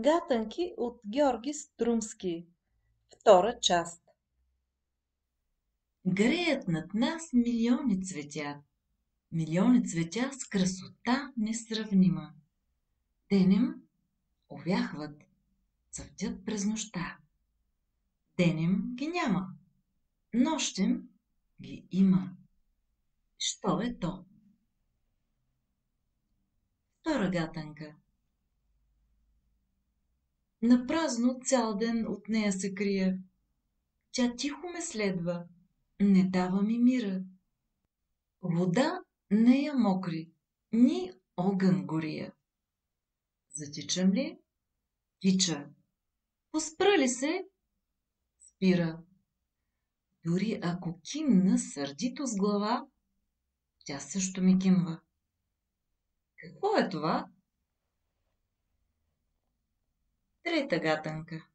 Гатанки от Георги Струмски. Втора част. Греят над нас милиони цветя с красота несравнима. Денем увяхват, цъфтят през нощта. Денем ги няма, нощем ги има. Що е то? Втора гатанка. Напразно цял ден от нея се крия. Тя тихо ме следва, не дава ми мира. Вода не я мокри, ни огън гория. Затичам ли? Тича. Поспра ли се? Спира. Дори ако кимна сърдито с глава, тя също ми кимва. Какво е това? Трета гатанка.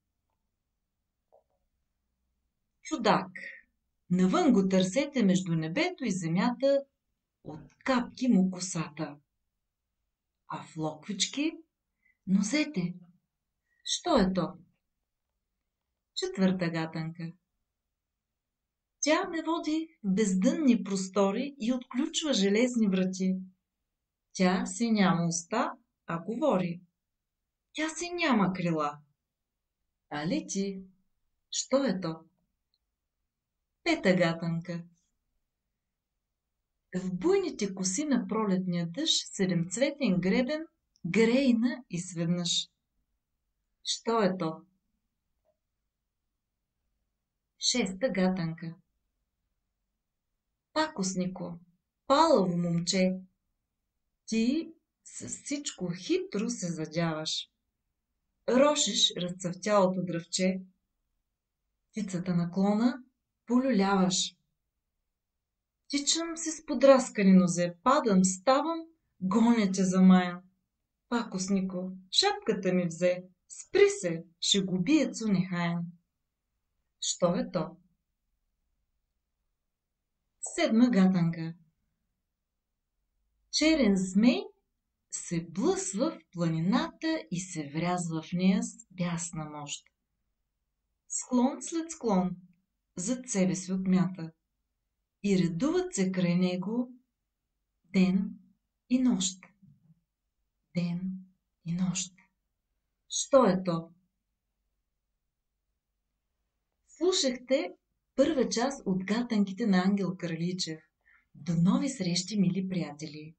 Чудак. Навън го търсете между небето и земята, от капки му косата. А в локвички нозете. Що е то? Четвърта гатанка. Тя ме води в бездънни простори и отключва железни врати. Тя си няма уста, а говори. Тя си няма крила. А лети. Що е то? Пета гатанка. В буйните коси на пролетния дъжд седемцветен гребен грейна изведнъж. Що е то? Шеста гатанка. Пакоснико, палаво момче, ти с всичко хитро се задяваш. Рошиш разцъфтялото дръвче, птицата на клона полюляваш. Тичам си с подраскани нозе, падам, ставам, гоня те замая. Пакоснико, шапката ми взе, спри се, шегобиецо нехаен. Що е то? Седма гатанка. Черен змей се блъсва в планината и се врязва в нея с бясна мощ. Склон след склон зад себе си отмята и редуват се край него ден и нощ. Ден и нощ. Що е то? Слушахте първа част от гатанките на Ангел Краличев. До нови срещи, мили приятели!